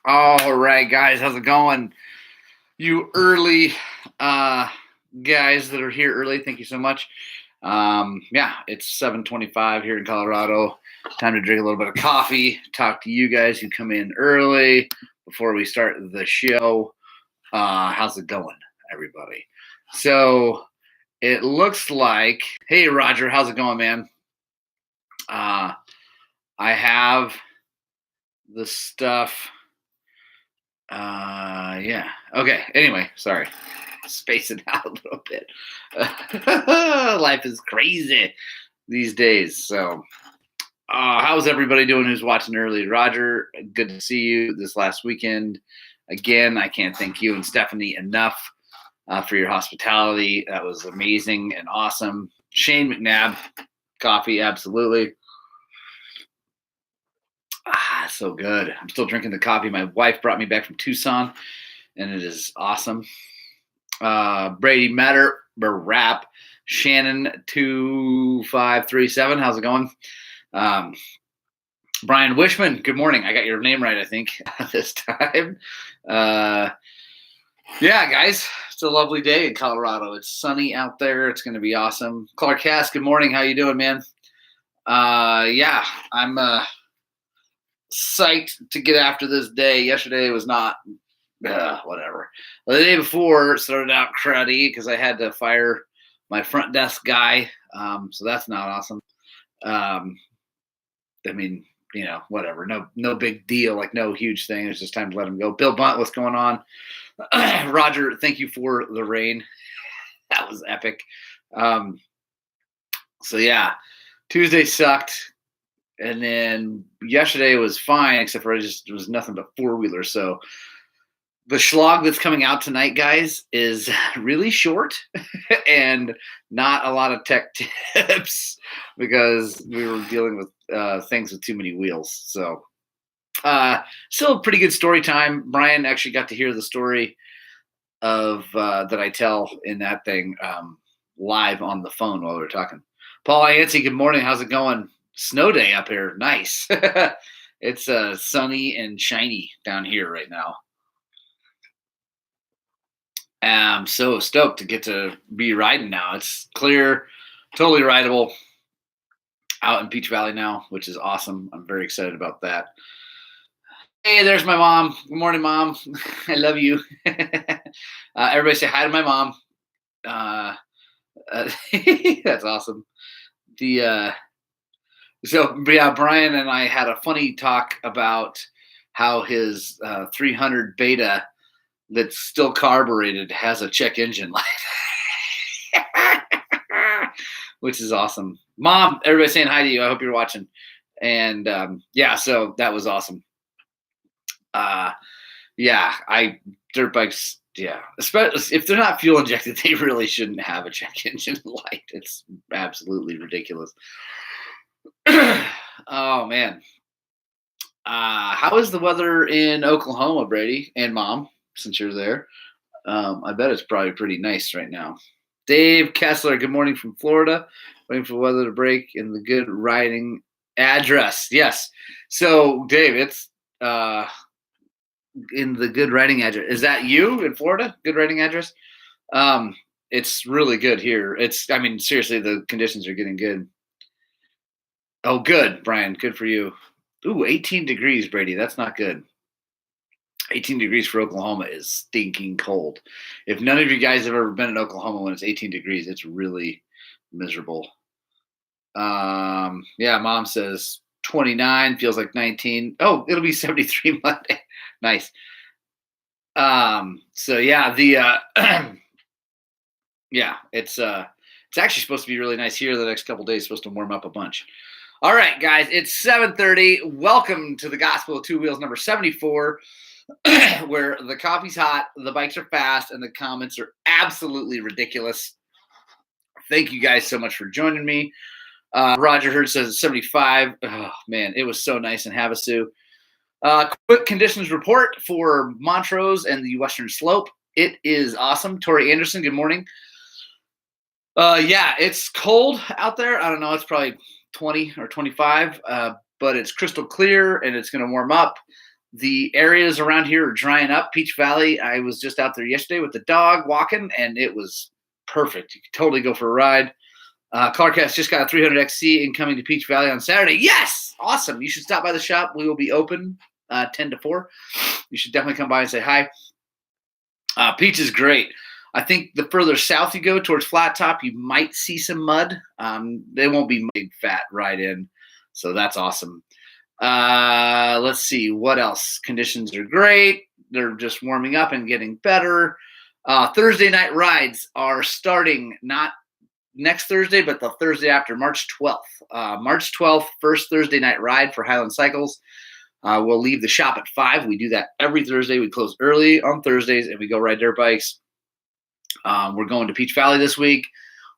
All right, guys, how's it going? You early guys that are here early, thank you so much. Yeah, it's 7:25 here in Colorado. Time to drink a little bit of coffee, talk to you guys who come in early before we start the show. How's it going, everybody? So it looks like, hey, Roger, how's it going, man? Uh, I have the stuff. Yeah. Okay. Anyway, sorry. Spacing out a little bit. Life is crazy these days. So, how's everybody doing who's watching early? Roger, good to see you this last weekend. Again, I can't thank you and Stephanie enough for your hospitality. That was amazing and awesome. Shane McNabb, coffee, absolutely. So good. I'm still drinking the coffee my wife brought me back from Tucson, and it is awesome. Brady Matter Rap, Shannon 2537. How's it going? Brian Wishman, good morning. I got your name right, I think, this time. Yeah, guys, it's a lovely day in Colorado. It's sunny out there. It's going to be awesome. Clark Cass, good morning. How you doing, man? Yeah, I'm psyched to get after this day. Yesterday was not whatever. Well, the day before started out cruddy because I had to fire my front desk guy. So that's not awesome. I mean, whatever. No big deal. Like no huge thing. It's just time to let him go. Bill Bunt, what's going on? Roger, thank you for the rain. That was epic. So yeah, Tuesday sucked. And then yesterday was fine, except for it was nothing but four-wheelers. So the schlag that's coming out tonight, guys, is really short and not a lot of tech tips because we were dealing with things with too many wheels. So still a pretty good story time. Brian actually got to hear the story of that I tell in that thing live on the phone while we were talking. Paul Yancey, good morning. How's it going? Snow day up here. Nice. It's sunny and shiny down here right now. I'm so stoked to get to be riding now. It's clear, totally rideable out in Peach Valley now, which is awesome. I'm very excited about that. Hey, there's my mom. Good morning, Mom. I love you. Everybody say hi to my mom. That's awesome. So yeah, Brian and I had a funny talk about how his 300 Beta that's still carbureted has a check engine light, which is awesome. Mom, everybody saying hi to you. I hope you're watching. And yeah, so that was awesome. Yeah, dirt bikes. Yeah, especially if they're not fuel injected, they really shouldn't have a check engine light. It's absolutely ridiculous. Oh man, how is the weather in Oklahoma, Brady and Mom? Since you're there, I bet it's probably pretty nice right now. Dave Kessler, good morning from Florida. Waiting for the weather to break in the good riding address. Yes, so Dave, it's in the good riding address. Is that you in Florida? Good riding address. It's really good here. I mean, seriously, the conditions are getting good. Oh, good, Brian. Good for you. Ooh, 18 degrees, Brady. That's not good. 18 degrees for Oklahoma is stinking cold. If none of you guys have ever been in Oklahoma when it's 18 degrees, it's really miserable. Yeah, Mom says 29 feels like 19. Oh, it'll be 73 Monday. Nice. So yeah, yeah, it's actually supposed to be really nice here the next couple days. It's supposed to warm up a bunch. All right, guys, it's 7:30. Welcome to the Gospel of Two Wheels number 74, where the coffee's hot, the bikes are fast, and the comments are absolutely ridiculous. Thank you guys so much for joining me. Roger Hurd says 75. Oh, man, it was so nice in Havasu. Quick conditions report for Montrose and the Western Slope. It is awesome. Tori Anderson, good morning. Yeah, it's cold out there. I don't know. It's probably 20 or 25, but it's crystal clear and it's going to warm up. The areas around here are drying up. Peach Valley, I was just out there yesterday with the dog walking, and it was perfect. You could totally go for a ride. Clark has just got a 300XC incoming to Peach Valley on Saturday. Yes! Awesome. You should stop by the shop. We will be open 10 to 4. You should definitely come by and say hi. Peach is great. I think the further south you go towards Flat Top, you might see some mud. They won't be big, fat ride-in, so that's awesome. Let's see. What else? Conditions are great. They're just warming up and getting better. Thursday night rides are starting not next Thursday, but the Thursday after, March 12th. March 12th, first Thursday night ride for Highland Cycles. We'll leave the shop at 5. We do that every Thursday. We close early on Thursdays, and we go ride dirt bikes. We're going to Peach Valley this week.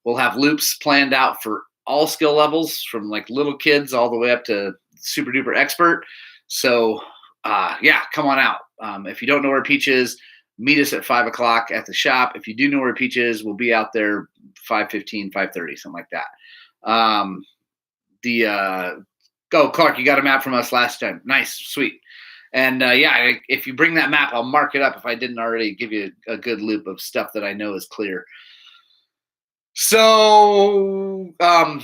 We'll have loops planned out for all skill levels, from like little kids all the way up to super duper expert. So, yeah, come on out. If you don't know where Peach is, meet us at 5 o'clock at the shop. If you do know where Peach is, we'll be out there 5:15, 5:30, something like that. Go, Clark, you got a map from us last time. Nice, sweet. And yeah, if you bring that map, I'll mark it up if I didn't already give you a good loop of stuff that I know is clear. So I'm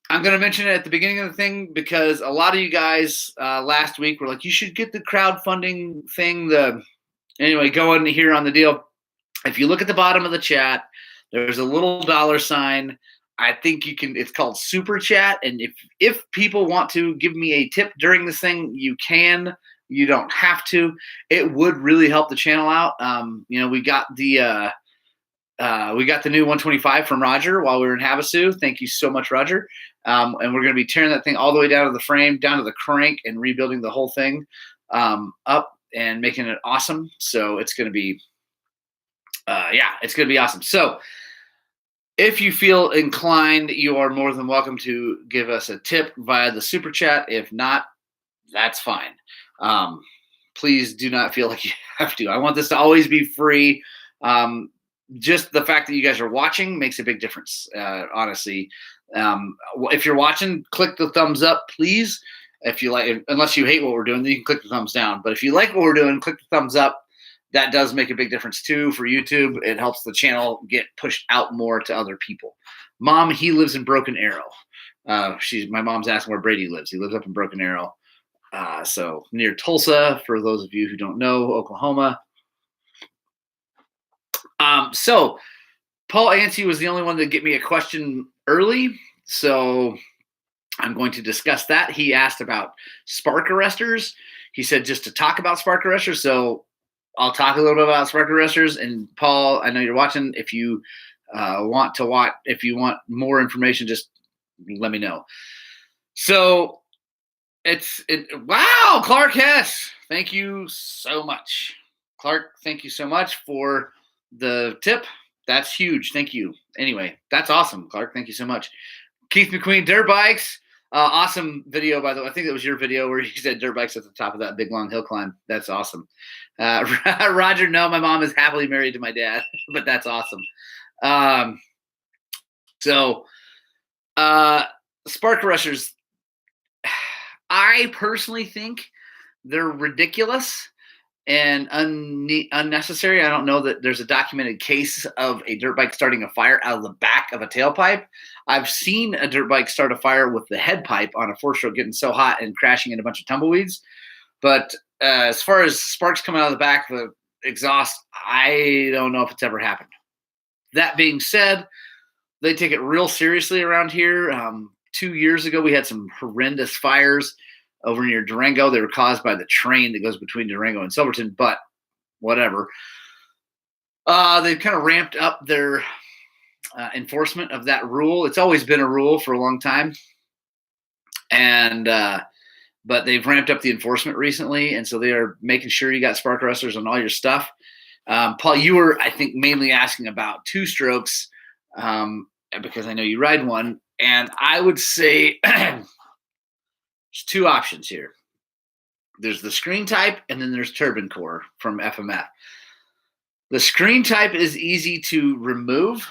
going to mention it at the beginning of the thing because a lot of you guys last week were like, you should get the crowdfunding thing. Anyway, go in here on the deal. If you look at the bottom of the chat, there's a little $sign. I think you can, it's called Super Chat. And if people want to give me a tip during this thing, you can. You don't have to. It would really help the channel out. We got the new 125 from Roger while we were in Havasu. Thank you so much, Roger. And we're going to be tearing that thing all the way down to the frame, down to the crank, and rebuilding the whole thing up and making it awesome. So it's going to be, it's going to be awesome. So if you feel inclined, you are more than welcome to give us a tip via the Super Chat. If not, that's fine. Please do not feel like you have to. I want this to always be free. Just the fact that you guys are watching makes a big difference, honestly. If you're watching, click the thumbs up, please. If you like, unless you hate what we're doing, then you can click the thumbs down. But if you like what we're doing, click the thumbs up. That does make a big difference too for YouTube. It helps the channel get pushed out more to other people. Mom, he lives in Broken Arrow. My mom's asking where Brady lives. He lives up in Broken Arrow. So near Tulsa, for those of you who don't know, Oklahoma. So Paul Ansey was the only one to get me a question early. So I'm going to discuss that. He asked about spark arrestors. He said just to talk about spark arrestors. So I'll talk a little bit about spark arrestors. And Paul, I know you're watching. If you want to watch, if you want more information, just let me know. So wow, Clark Hess. Thank you so much. Clark, thank you so much for the tip. That's huge. Thank you. Anyway, that's awesome, Clark. Thank you so much. Keith McQueen, dirt bikes. Awesome video, by the way. I think that was your video where you said dirt bikes at the top of that big, long hill climb. That's awesome. Roger, no, my mom is happily married to my dad, but that's awesome. Spark arrestors, I personally think they're ridiculous and unnecessary. I don't know that there's a documented case of a dirt bike starting a fire out of the back of a tailpipe. I've seen a dirt bike start a fire with the head pipe on a 4-stroke getting so hot and crashing in a bunch of tumbleweeds. But as far as sparks coming out of the back of the exhaust, I don't know if it's ever happened. That being said, they take it real seriously around here. 2 years ago, we had some horrendous fires over near Durango. They were caused by the train that goes between Durango and Silverton, but whatever. They've kind of ramped up their enforcement of that rule. It's always been a rule for a long time. But they've ramped up the enforcement recently, and so they are making sure you got spark arrestors on all your stuff. Paul, you were, I think, mainly asking about 2-strokes because I know you ride one. And I would say there's 2 options here. There's the screen type, and then there's turbine core from FMF. The screen type is easy to remove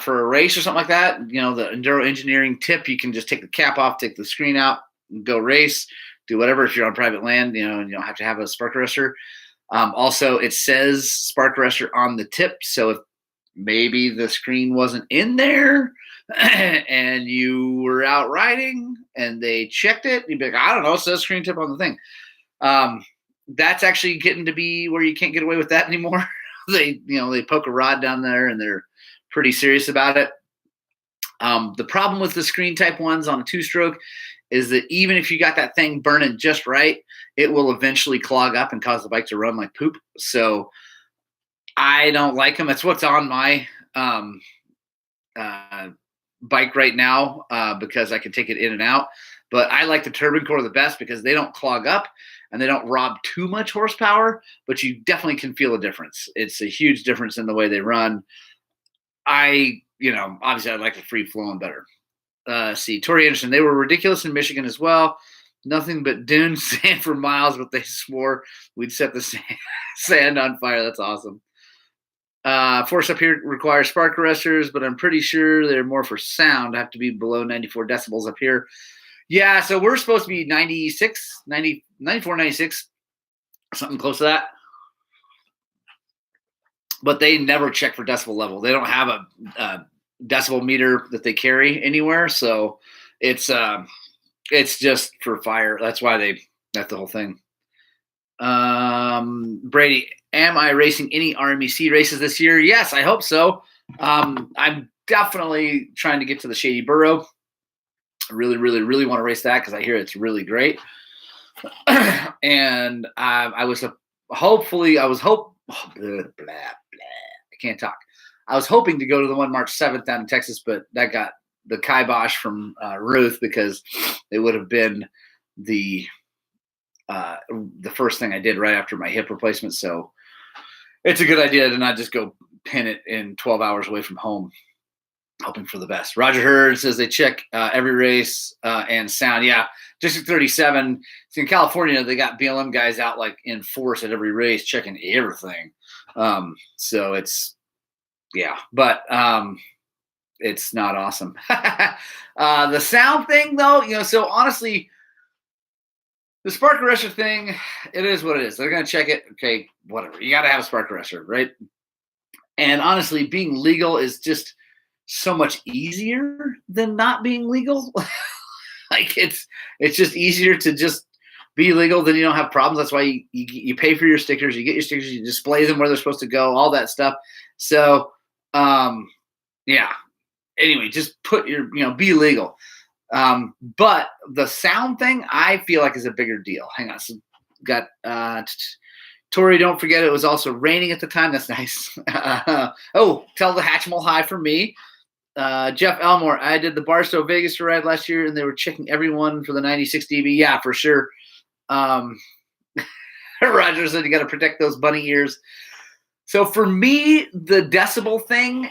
for a race or something like that. You know, the Enduro Engineering tip, you can just take the cap off, take the screen out, and go race. do whatever. If you're on private land, and you don't have to have a spark arrestor. Also, it says spark arrestor on the tip, so if maybe the screen wasn't in there and you were out riding and they checked it, you'd be like, I don't know, it says screen tip on the thing. That's actually getting to be where you can't get away with that anymore. They poke a rod down there and they're pretty serious about it. The problem with the screen type ones on a 2-stroke is that even if you got that thing burning just right, it will eventually clog up and cause the bike to run like poop. So I don't like them. That's what's on my bike right now because I can take it in and out. But I like the Turbine Core the best because they don't clog up and they don't rob too much horsepower, but you definitely can feel a difference. It's a huge difference in the way they run. Obviously I like the free flowing better. Tori Anderson, they were ridiculous in Michigan as well. Nothing but dune sand for miles, but they swore we'd set the sand on fire. That's awesome. Force up here requires spark arrestors, but I'm pretty sure they're more for sound. Have to be below 94 decibels up here. Yeah, so we're supposed to be 96, 90, 94, 96, something close to that. But they never check for decibel level. They don't have a decibel meter that they carry anywhere, so it's just for fire. That's the whole thing. Brady, am I racing any RMEC races this year? Yes, I hope so. I'm definitely trying to get to the Shady Burrow. I really, really, really want to race that because I hear it's really great. And I was hoping to go to the one March 7th down in Texas, but that got the kibosh from Ruth because it would have been the first thing I did right after my hip replacement. So it's a good idea to not just go pin it in 12 hours away from home, hoping for the best. Roger Hurd says they check every race and sound. Yeah, District 37. So in California, they got BLM guys out like in force at every race checking everything. So it's, yeah, but it's not awesome. The sound thing though, so honestly, the spark arrestor thing, it is what it is. They're going to check it. Okay, whatever. You got to have a spark arrestor, right? And honestly, being legal is just so much easier than not being legal. Like it's just easier to just be legal, then you don't have problems. That's why you pay for your stickers, you get your stickers, you display them where they're supposed to go, all that stuff. So, yeah. Anyway, just put be legal. But the sound thing, I feel like is a bigger deal. Hang on. So got Tori, don't forget it was also raining at the time. That's nice. Tell the Hatchimal hi for me. Jeff Elmore, I did the Barstow Vegas ride last year, and they were checking everyone for the 96 dB. Yeah, for sure. Roger said you got to protect those bunny ears. So for me, the decibel thing,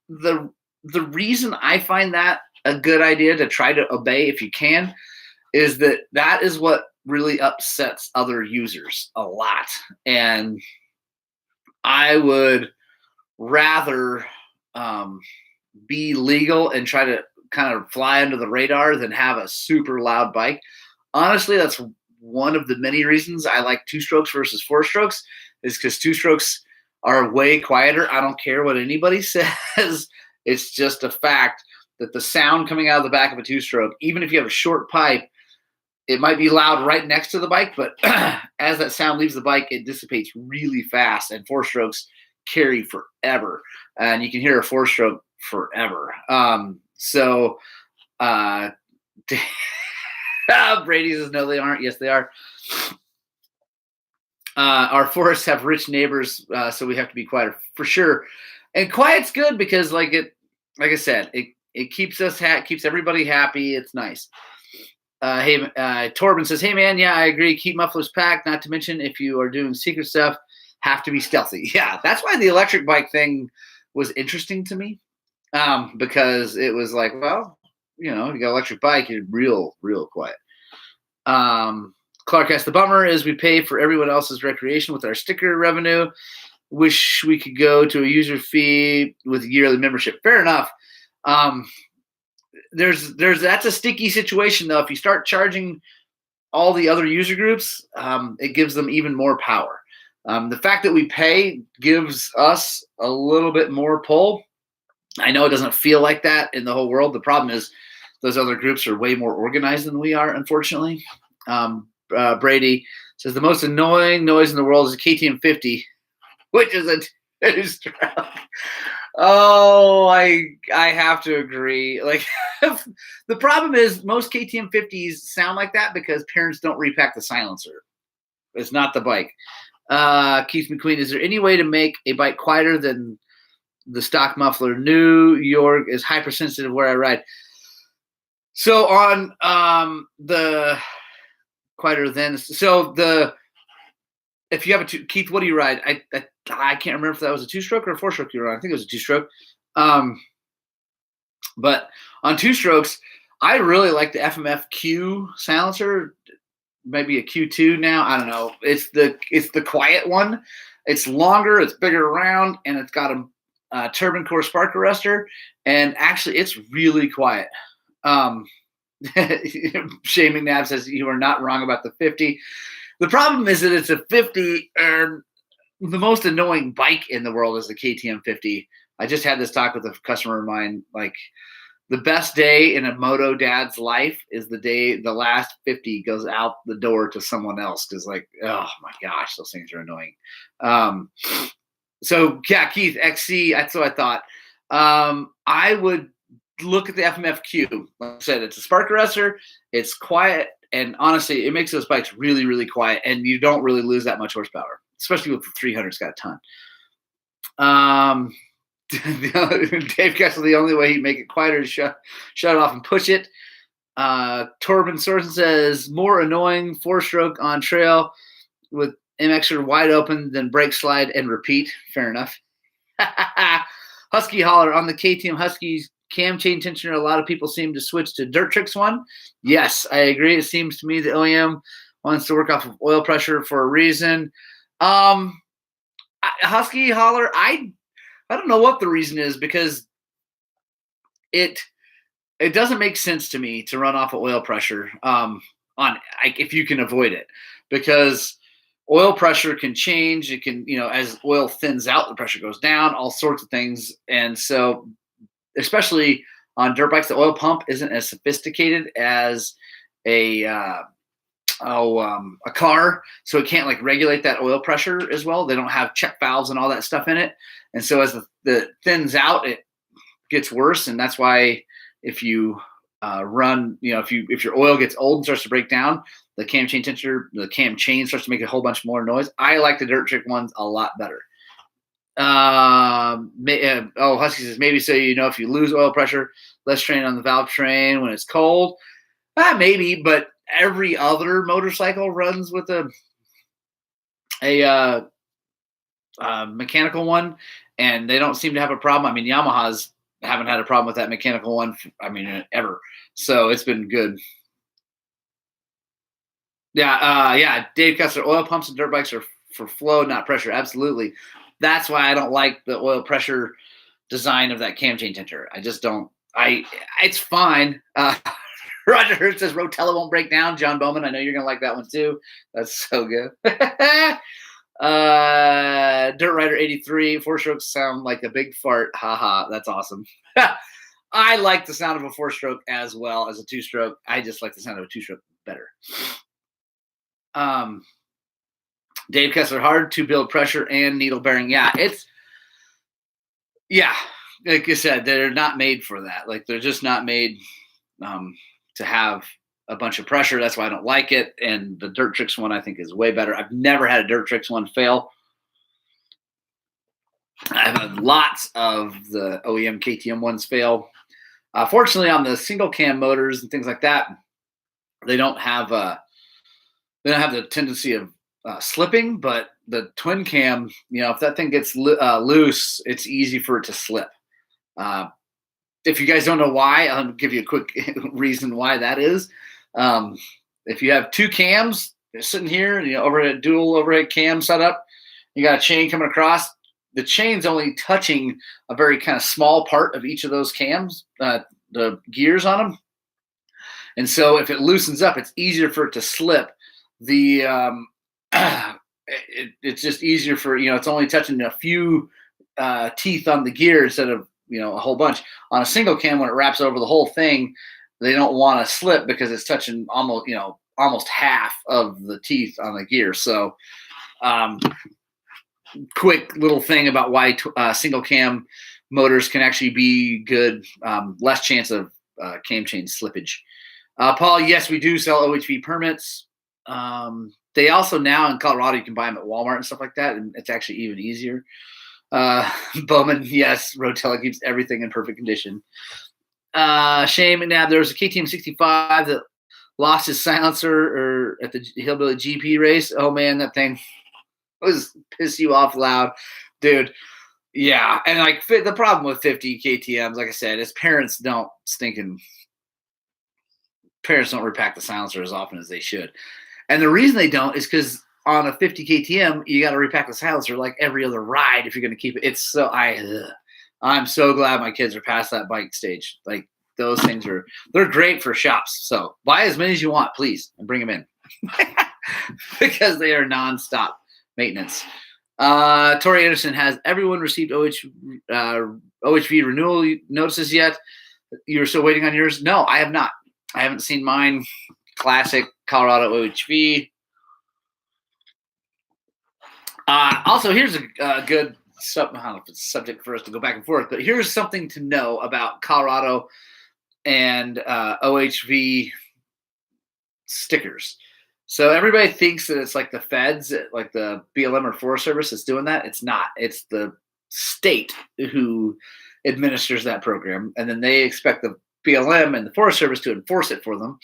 the reason I find that a good idea to try to obey if you can is that is what really upsets other users a lot. And I would rather be legal and try to kind of fly under the radar than have a super loud bike. Honestly, that's one of the many reasons I like 2-strokes versus 4-strokes is because 2-strokes are way quieter. I don't care what anybody says. It's just a fact that the sound coming out of the back of a 2-stroke, even if you have a short pipe, it might be loud right next to the bike, but as that sound leaves the bike, it dissipates really fast, and 4-strokes carry forever. And you can hear a 4-stroke forever. Brady says, no, they aren't. Yes, they are. Our forests have rich neighbors, so we have to be quieter for sure. And quiet's good because, like I said, it keeps keeps everybody happy. It's nice. Torben says, hey man, yeah, I agree. Keep mufflers packed. Not to mention, if you are doing secret stuff, have to be stealthy. Yeah, that's why the electric bike thing was interesting to me, because it was like, well, you got an electric bike, you're real quiet. Clark asks, the bummer is we pay for everyone else's recreation with our sticker revenue. Wish we could go to a user fee with yearly membership. Fair enough. That's a sticky situation though. If you start charging all the other user groups, it gives them even more power. The fact that we pay gives us a little bit more pull. I know it doesn't feel like that in the whole world. The problem is those other groups are way more organized than we are, unfortunately. Brady says the most annoying noise in the world is a KTM 50, which is a two-stroke. Oh, I have to agree. Like the problem is most KTM 50s sound like that because parents don't repack the silencer. It's not the bike. Keith McQueen, is there any way to make a bike quieter than the stock muffler? New York is hypersensitive where I ride. So on the quieter than if you have Keith, what do you ride? I can't remember if that was a 2-stroke or a 4-stroke you were on. I think it was a 2-stroke. But on 2-strokes, I really like the FMF Q silencer. Maybe a Q2 now. I don't know. It's the quiet one. It's longer, it's bigger around, and it's got a turbine core spark arrestor. And actually, it's really quiet. Shaming Nab says you are not wrong about the 50. The problem is that it's a 50, and the most annoying bike in the world is the KTM 50. I just had this talk with a customer of mine. Like, the best day in a moto dad's life is the day the last 50 goes out the door to someone else. Because, like, oh my gosh, those things are annoying. So yeah, Keith, XC, that's what I thought. I would look at the FMFQ. Like I said, it's a spark arrestor. It's quiet. And honestly, it makes those bikes really, really quiet. And you don't really lose that much horsepower, especially with the 300. It's got a ton. Dave Kessel, the only way he'd make it quieter is shut it off and push it. Torben Sorensen says, more annoying 4-stroke on trail with MXer wide open than brake slide and repeat. Fair enough. Husky Holler, on the KTM Huskies cam chain tensioner, a lot of people seem to switch to Dirt Tricks one. Yes, I agree. It seems to me the OEM wants to work off of oil pressure for a reason. Husky Holler, I don't know what the reason is, because it doesn't make sense to me to run off of oil pressure if you can avoid it, because oil pressure can change. It can, as oil thins out, the pressure goes down, all sorts of things. And so, especially on dirt bikes, the oil pump isn't as sophisticated as a car, so it can't like regulate that oil pressure as well. They don't have check valves and all that stuff in it, and so as the thins out, it gets worse. And that's why if you run, if your oil gets old and starts to break down, the cam chain starts to make a whole bunch more noise. I like the Dirt Trick ones a lot better. Husky says, maybe so if you lose oil pressure, less strain on the valve train when it's cold. Maybe, but every other motorcycle runs with a mechanical one, and they don't seem to have a problem. I mean, Yamahas haven't had a problem with that mechanical one, ever. So it's been good. Yeah. Dave Kessler, oil pumps and dirt bikes are for flow, not pressure. Absolutely. That's why I don't like the oil pressure design of that cam chain tensioner. I just don't. It's fine. Roger Hurd says Rotella won't break down. John Bowman, I know you're gonna like that one too. That's so good. Dirt Rider 83, 4-strokes sound like a big fart. Haha, that's awesome. I like the sound of a 4-stroke as well as a 2-stroke. I just like the sound of a 2-stroke better. Dave Kessler, hard to build pressure and needle bearing. Yeah, like you said, they're not made for that. Like, they're just not made to have a bunch of pressure. That's why I don't like it. And the Dirt Tricks one, I think, is way better. I've never had a Dirt Tricks one fail. I've had lots of the OEM KTM ones fail. Fortunately, on the single cam motors and things like that, they don't have the tendency of slipping. But the twin cam, if that thing gets loose, it's easy for it to slip. If you guys don't know why, I'll give you a quick reason why that is. If you have two cams sitting here, dual overhead cam set up, you got a chain coming across. The chain's only touching a very kind of small part of each of those cams, the gears on them. And so if it loosens up, it's easier for it to slip. The it's just easier for, it's only touching a few teeth on the gear instead of, a whole bunch. On a single cam, when it wraps over the whole thing, they don't want to slip because it's touching almost half of the teeth on the gear. So quick little thing about why single cam motors can actually be good, less chance of cam chain slippage. Paul, yes, we do sell OHV permits. They also now in Colorado, you can buy them at Walmart and stuff like that, and it's actually even easier. Bowman, yes, Rotella keeps everything in perfect condition. Shane McNabb, there was a KTM 65 that lost his silencer at the Hillbilly GP race. Oh man, that thing was piss you off loud, dude. Yeah, and like the problem with 50 KTMs, like I said, is parents don't repack the silencer as often as they should. And the reason they don't is because on a 50 KTM, you got to repack the silencer like every other ride if you're going to keep it. It's so I'm so glad my kids are past that bike stage. Like those things they're great for shops. So buy as many as you want, please, and bring them in because they are nonstop maintenance. Tori Anderson, has everyone received OHV renewal notices yet? You're still waiting on yours? No, I have not. I haven't seen mine. Classic Colorado OHV. Also, here's a good I don't know if it's a subject for us to go back and forth, but here's something to know about Colorado and OHV stickers. So everybody thinks that it's like the feds, like the BLM or Forest Service that's doing that. It's not. It's the state who administers that program, and then they expect the BLM and the Forest Service to enforce it for them.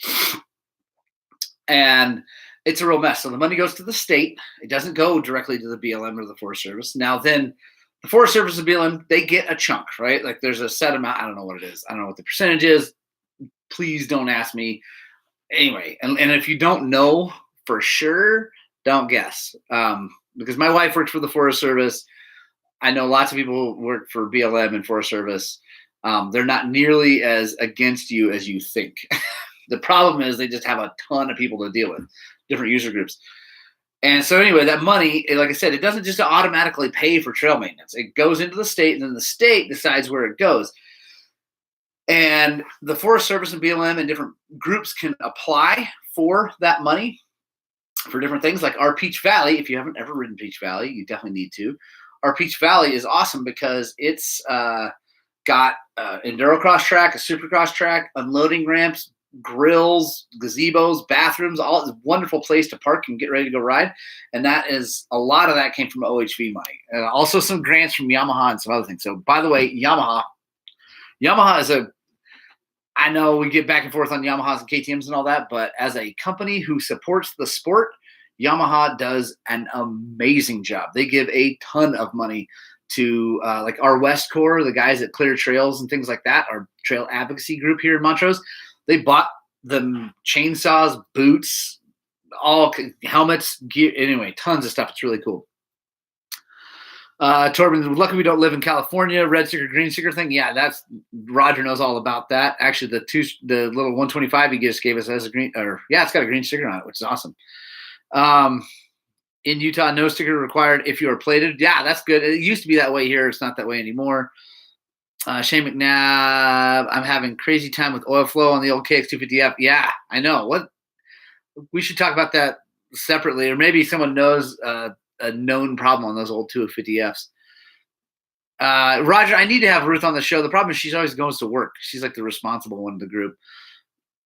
And it's a real mess. So the money goes to the state. It doesn't go directly to the BLM or the Forest Service. Now then, the Forest Service and BLM, they get a chunk, right? Like there's a set amount. I don't know what it is. I don't know what the percentage is. Please don't ask me. Anyway, and if you don't know for sure, don't guess. Because my wife worked for the Forest Service. I know lots of people work for BLM and Forest Service. They're not nearly as against you as you think. The problem is they just have a ton of people to deal with, different user groups. And so anyway, that money, like I said, it doesn't just automatically pay for trail maintenance. It goes into the state, and then the state decides where it goes. And the Forest Service and BLM and different groups can apply for that money for different things, like our Peach Valley. If you haven't ever ridden Peach Valley, you definitely need to. Our Peach Valley is awesome because it's got enduro cross track, a supercross track, unloading ramps, grills, gazebos, bathrooms, all this wonderful place to park and get ready to go ride. And that is a lot of that came from OHV money. And also some grants from Yamaha and some other things. So by the way, Yamaha is I know we get back and forth on Yamahas and KTMs and all that, but as a company who supports the sport, Yamaha does an amazing job. They give a ton of money to like our West Core, the guys that clear trails and things like that, our trail advocacy group here in Montrose. They bought them chainsaws, boots, all helmets, gear, anyway, tons of stuff. It's really cool. Torben, lucky we don't live in California. Red sticker, green sticker thing. Yeah, that's Roger knows all about that. Actually, the little 125 he just gave us has a green, it's got a green sticker on it, which is awesome. In Utah, no sticker required if you are plated. Yeah, that's good. It used to be that way here. It's not that way anymore. Shane McNabb, I'm having crazy time with oil flow on the old KX250F. Yeah, I know. What we should talk about that separately, or maybe someone knows a known problem on those old 250Fs. Roger, I need to have Ruth on the show. The problem is she's always goes to work. She's like the responsible one of the group.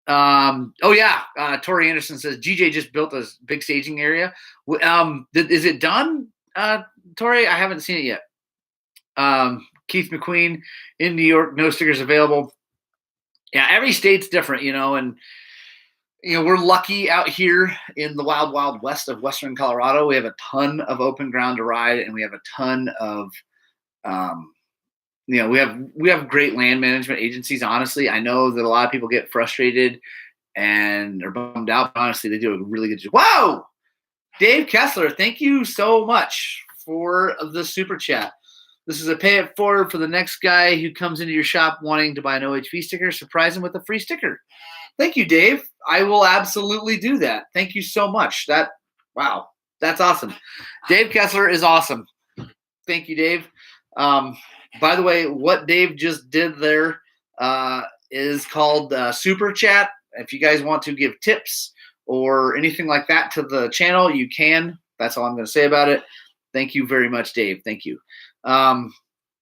Tori Anderson says GJ just built a big staging area. Is it done, Tori? I haven't seen it yet. Keith McQueen in New York, no stickers available. Yeah, every state's different, and we're lucky out here in the wild, wild west of Western Colorado. We have a ton of open ground to ride, and we have a ton of, we have great land management agencies. Honestly, I know that a lot of people get frustrated and are bummed out. But honestly, they do a really good job. Whoa, Dave Kessler, thank you so much for the super chat. This is a pay it forward for the next guy who comes into your shop wanting to buy an OHV sticker. Surprise him with a free sticker. Thank you, Dave. I will absolutely do that. Thank you so much. Wow, that's awesome. Dave Kessler is awesome. Thank you, Dave. By the way, what Dave just did there is called Super Chat. If you guys want to give tips or anything like that to the channel, you can. That's all I'm going to say about it. Thank you very much, Dave. Thank you.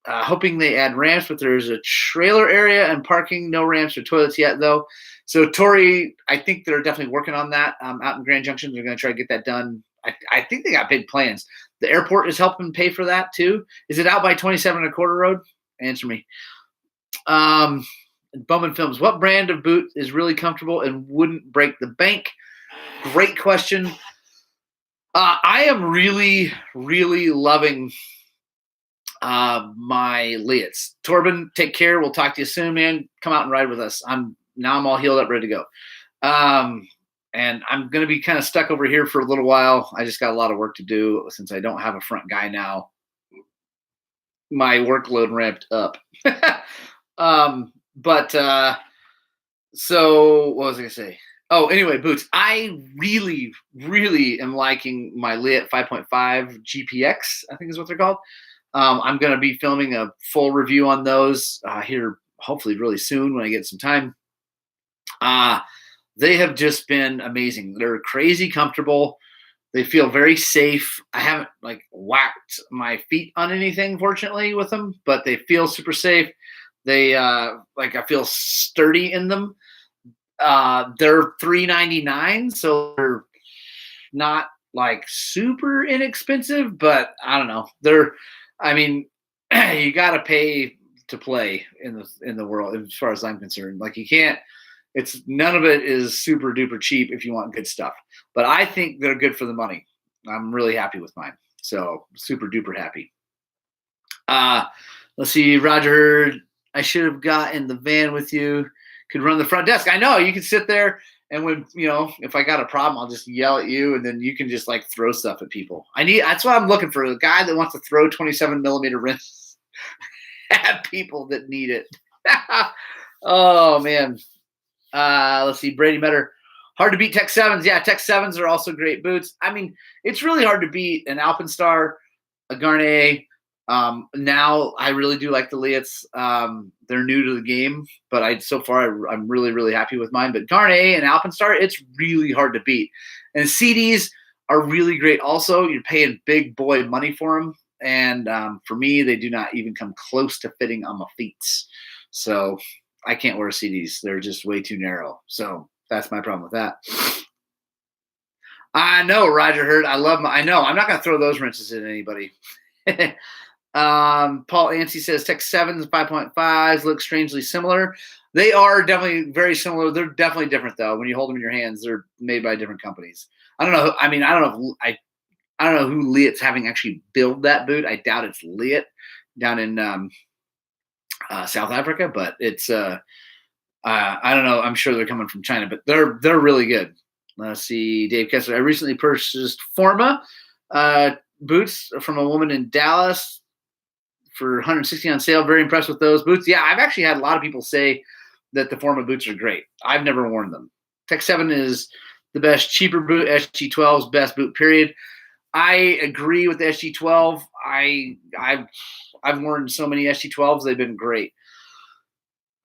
Hoping they add ramps, but there's a trailer area and parking. No ramps or toilets yet, though. So, Tori, I think they're definitely working on that out in Grand Junction. They're going to try to get that done. I think they got big plans. The airport is helping pay for that, too. Is it out by 27 and a quarter road? Answer me. Bowman Films, what brand of boot is really comfortable and wouldn't break the bank? Great question. I am really, really loving my leatts. Torben, take care. We'll talk to you soon, man. Come out and ride with us. I'm all healed up, ready to go. And I'm going to be kind of stuck over here for a little while. I just got a lot of work to do since I don't have a front guy now. My workload ramped up. So what was I going to say? Oh, anyway, boots. I really, really am liking my leatt 5.5 GPX, I think is what they're called. I'm going to be filming a full review on those here hopefully really soon when I get some time. They have just been amazing. They're crazy comfortable. They feel very safe. I haven't whacked my feet on anything, fortunately, with them, but they feel super safe. They I feel sturdy in them. They're $3.99, so they're not super inexpensive, but I don't know. You got to pay to play in the world, as far as I'm concerned. You can't. None of it is super duper cheap if you want good stuff. But I think they're good for the money. I'm really happy with mine. So super duper happy. Let's see. Roger, I should have got in the van with you. Could run the front desk. I know you can sit there, and when if I got a problem, I'll just yell at you, and then you can just throw stuff at people. That's what I'm looking for. A guy that wants to throw 27 millimeter rims at people that need it. Oh man. Let's see. Brady Metter. Hard to beat Tech 7s. Yeah, Tech 7s are also great boots. It's really hard to beat an Alpenstar, a Garnier. Now I really do like the leatts. They're new to the game, but I'm really, really happy with mine. But Garnier and Alpenstar, it's really hard to beat. And CDs are really great also. You're paying big boy money for them. And for me, they do not even come close to fitting on my feet. So I can't wear CDs. They're just way too narrow. So that's my problem with that. I know, Roger Hurd. I know. I'm not going to throw those wrenches at anybody. Paul Anstey says Tech 7s, 5.5s look strangely similar. They are definitely very similar. They're definitely different though. When you hold them in your hands, they're made by different companies. I don't know. I don't know who leatt's having actually build that boot. I doubt it's leatt down in South Africa, but it's I don't know. I'm sure they're coming from China, but they're really good. Let's see, Dave Kessler. I recently purchased Forma boots from a woman in Dallas for $160 on sale. Very impressed with those boots. Yeah, I've actually had a lot of people say that the Forma boots are great. I've never worn them. Tech 7 is the best cheaper boot. SG12's best boot, period. I agree with the SG12. I've worn so many SG12s. They've been great.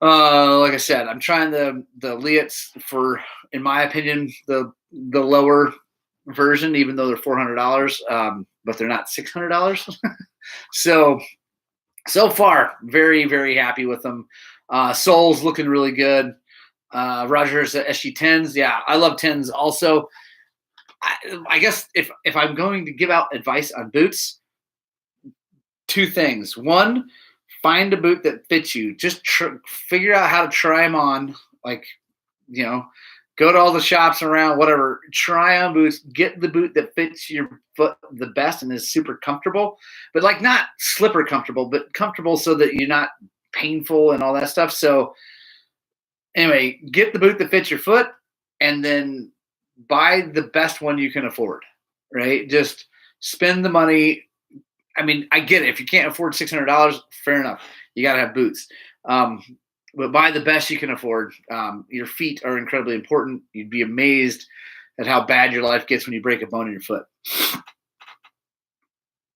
Like I said, I'm trying the leatts for, in my opinion, the lower version, even though they're $400, but they're not $600. So far, very, very happy with them. Soles looking really good. Roger's SG10s. Yeah, I love 10s also. I guess if I'm going to give out advice on boots, two things. One, find a boot that fits you. Just figure out how to try them on. Go to all the shops around, whatever. Try on boots. Get the boot that fits your foot the best and is super comfortable. But not slipper comfortable, but comfortable so that you're not painful and all that stuff. So anyway, get the boot that fits your foot and then buy the best one you can afford, right? Just spend the money. I get it. If you can't afford $600, fair enough. You got to have boots. but buy the best you can afford. Your feet are incredibly important. You'd be amazed at how bad your life gets when you break a bone in your foot.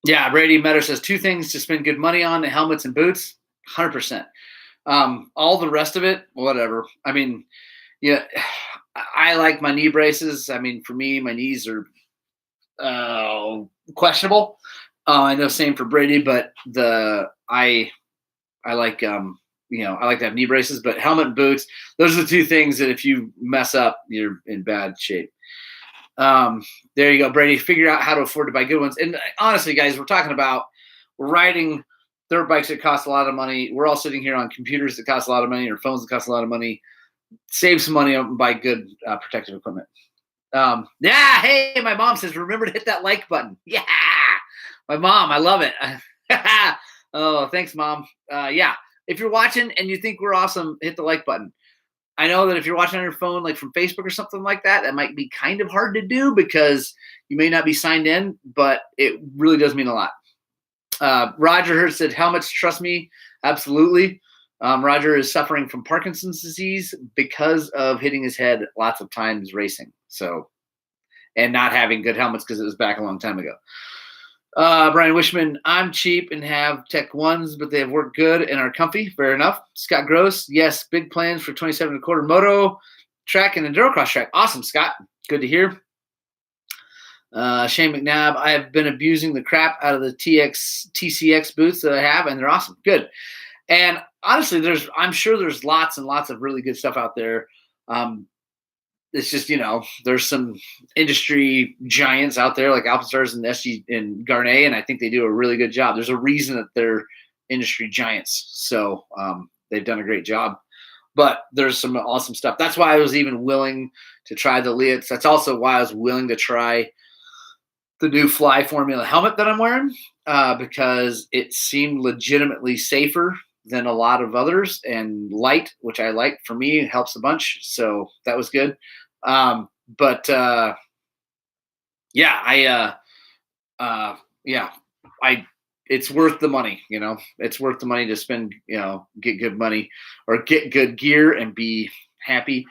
Yeah, Brady Meadow says 2 things to spend good money on: helmets and boots. 100%. All the rest of it, whatever. I mean, yeah, I like my knee braces. I mean, for me, my knees are questionable. I know same for Brady, but I like I like to have knee braces, but helmet and boots, those are the 2 things that if you mess up, you're in bad shape. There you go, Brady. Figure out how to afford to buy good ones. And honestly, guys, we're riding dirt bikes that cost a lot of money. We're all sitting here on computers that cost a lot of money or phones that cost a lot of money. Save some money and buy good protective equipment. Yeah, hey, my mom says, remember to hit that like button. Yeah, my mom, I love it. Oh, thanks, Mom. Yeah, if you're watching and you think we're awesome, hit the like button. I know that if you're watching on your phone, like from Facebook or something like that, that might be kind of hard to do because you may not be signed in, but it really does mean a lot. Roger Hurd said, helmets, trust me, absolutely. Roger is suffering from Parkinson's disease because of hitting his head lots of times racing. So, and not having good helmets because it was back a long time ago. Brian Wishman, I'm cheap and have Tech 1s, but they have worked good and are comfy. Fair enough. Scott Gross, yes, big plans for 27.25 moto track and endurocross track. Awesome, Scott. Good to hear. Shane McNabb, I have been abusing the crap out of the TCX boots that I have, and they're awesome. Good. And honestly, I'm sure there's lots and lots of really good stuff out there. It's just, there's some industry giants out there like Alpenstars and SG and Garnet, and I think they do a really good job. There's a reason that they're industry giants. So they've done a great job. But there's some awesome stuff. That's why I was even willing to try the leatts. That's also why I was willing to try the new Fly Formula helmet that I'm wearing because it seemed legitimately safer than a lot of others and light, which I like. For me, it helps a bunch. So that was good. It's worth the money, it's worth the money to spend, get good money or get good gear and be happy.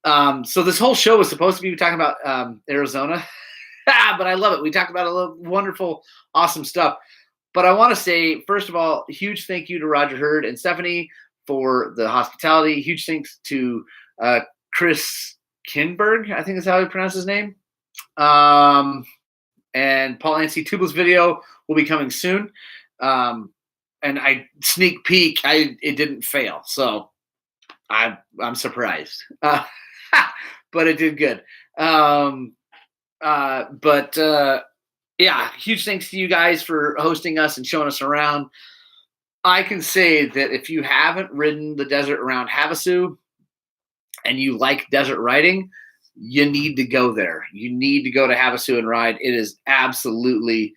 So this whole show was supposed to be talking about Arizona, but I love it. We talked about a little wonderful, awesome stuff. But I want to say, first of all, huge thank you to Roger Hurd and Stephanie for the hospitality. Huge thanks to Chris Kinberg, I think is how he pronounced his name. And Paul Anstey Tubeless video will be coming soon. And I sneak peek, it didn't fail. So I'm surprised. But it did good. Yeah, huge thanks to you guys for hosting us and showing us around. I can say that if you haven't ridden the desert around Havasu and you like desert riding, you need to go there. You need to go to Havasu and ride. It is absolutely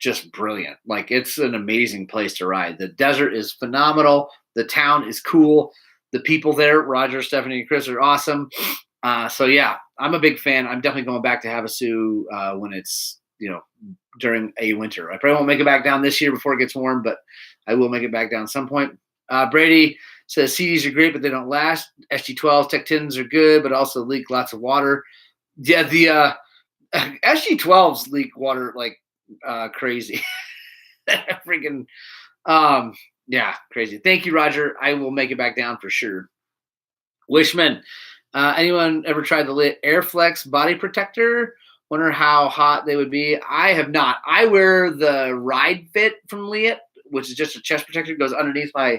just brilliant. Like, it's an amazing place to ride. The desert is phenomenal. The town is cool. The people there, Roger, Stephanie, and Chris, are awesome. So yeah, I'm a big fan. I'm definitely going back to Havasu when it's, during a winter. I probably won't make it back down this year before it gets warm, but I will make it back down at some point. Brady says CDs are great, but they don't last. SG12s, Tech 10s are good, but also leak lots of water. Yeah, the SG12s leak water like crazy. Freaking, yeah, crazy. Thank you, Roger. I will make it back down for sure. Wishman, anyone ever tried the leatt Airflex body protector? Wonder how hot they would be. I have not. I wear the Ride Fit from leatt, which is just a chest protector. It goes underneath my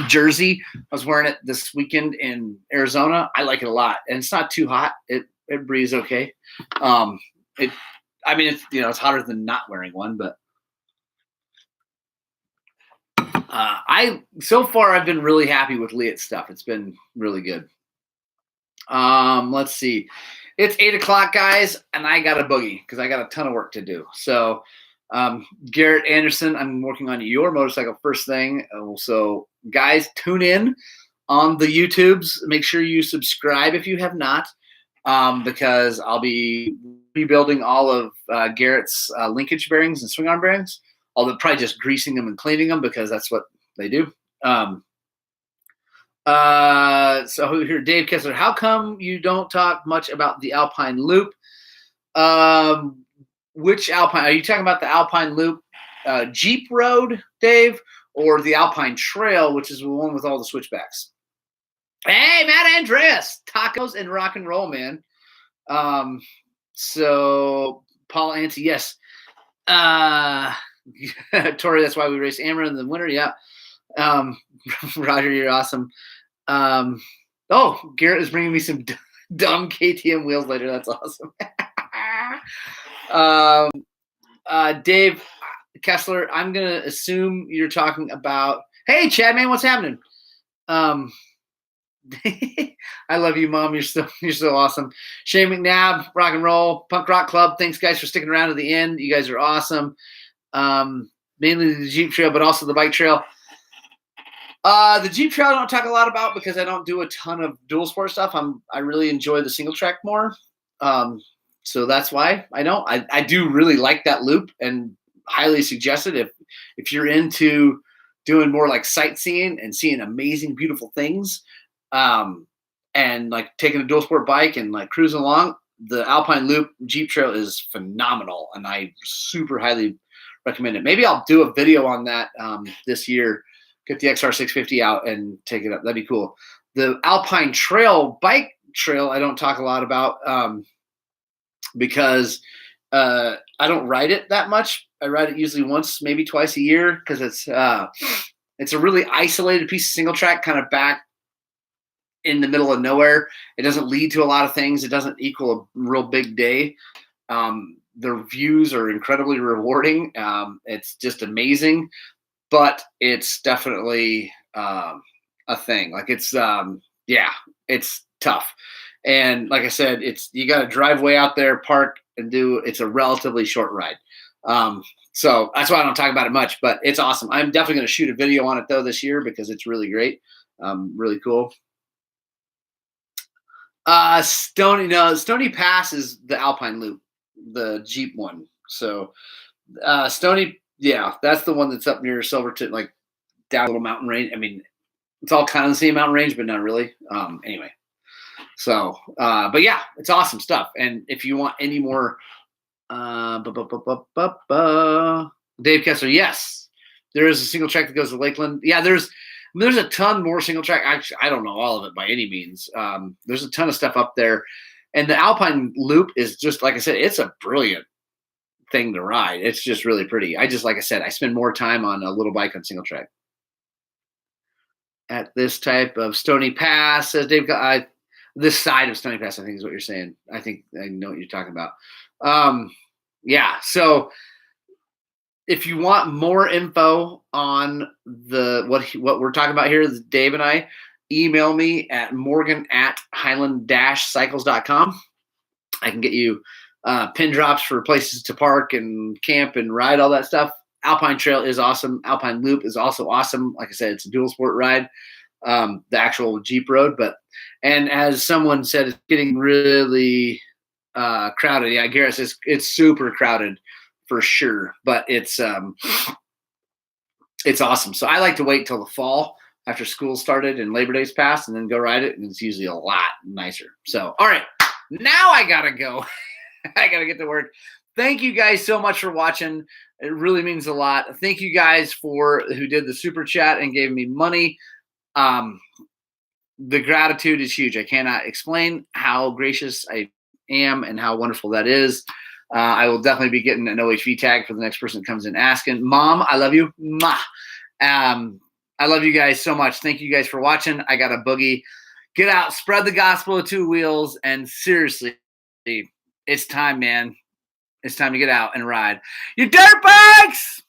jersey. I was wearing it this weekend in Arizona. I like it a lot, and it's not too hot. It breathes okay. It's it's hotter than not wearing one, but so far I've been really happy with leatt stuff. It's been really good. Let's see. It's 8:00, guys, and I got a boogie because I got a ton of work to do. So, Garrett Anderson, I'm working on your motorcycle first thing. So, guys, tune in on the YouTubes. Make sure you subscribe if you have not, because I'll be rebuilding all of Garrett's linkage bearings and swing arm bearings. Although probably just greasing them and cleaning them because that's what they do. So here, Dave Kessler, how come you don't talk much about the Alpine Loop? Which Alpine? Are you talking about the Alpine Loop Jeep Road, Dave, or the Alpine Trail, which is the one with all the switchbacks? Hey, Matt Andreas, tacos and rock and roll, man. So Paul Anti, yes. Tori, that's why we race Amber in the winter. Yeah. Roger, you're awesome. Garrett is bringing me some dumb KTM wheels later. That's awesome. Dave Kessler, I'm gonna assume you're talking about. Hey, Chad, man, what's happening? I love you, Mom. You're so awesome. Shane McNabb, rock and roll, punk rock club. Thanks, guys, for sticking around to the end. You guys are awesome. Mainly the Jeep Trail, but also the bike trail. The Jeep Trail I don't talk a lot about because I don't do a ton of dual sport stuff. I really enjoy the single track more. So that's why I don't. I do really like that loop and highly suggest it if you're into doing more like sightseeing and seeing amazing, beautiful things, and like taking a dual sport bike and like cruising along. The Alpine Loop Jeep Trail is phenomenal, and I super highly recommend it. Maybe I'll do a video on that this year. Get the XR650 out and take it up. That'd be cool. The Alpine Trail bike trail I don't talk a lot about because I don't ride it that much. I ride it usually once, maybe twice a year because it's a really isolated piece of single track, kind of back in the middle of nowhere. It doesn't lead to a lot of things. It doesn't equal a real big day. The views are incredibly rewarding. It's just amazing, but it's definitely a thing. Like it's tough. And like I said, you got to drive way out there, park, and it's a relatively short ride. So that's why I don't talk about it much, but it's awesome. I'm definitely going to shoot a video on it though this year because it's really great. Really cool. Stony Pass is the Alpine Loop, the Jeep one. So Stony, yeah, that's the one that's up near Silverton, like down a little mountain range. I mean, it's all kind of the same mountain range, but not really. Anyway. So, but yeah, it's awesome stuff. And if you want any more, Dave Kessler, yes, there is a single track that goes to Lakeland. Yeah, there's a ton more single track. Actually, I don't know all of it by any means. There's a ton of stuff up there, and the Alpine Loop is just, like I said, it's a brilliant thing to ride. It's just really pretty. Like I said, I spend more time on a little bike on single track. At this type of Stony Pass, says Dave. This side of Stony Pass, I think, is what you're saying. I think I know what you're talking about. Yeah. So if you want more info on what we're talking about here, Dave and I, email me at morgan@highland-cycles.com. I can get you pin drops for places to park and camp and ride, all that stuff. Alpine Trail is awesome. Alpine Loop is also awesome. Like I said, it's a dual sport ride, the actual Jeep road. And as someone said, it's getting really crowded. Yeah, Garrett says it's super crowded for sure, but it's awesome. So I like to wait till the fall after school started and Labor Day's passed and then go ride it. And it's usually a lot nicer. So, all right, now I got to go. I got to get to work. Thank you guys so much for watching. It really means a lot. Thank you guys who did the super chat and gave me money. The gratitude is huge. I cannot explain how gracious I am and how wonderful that is. I will definitely be getting an OHV tag for the next person that comes in asking. Mom, I love you. Mwah. I love you guys so much. Thank you guys for watching. I got a boogie. Get out, spread the gospel of two wheels, and seriously, it's time, man. It's time to get out and ride. You dirtbags!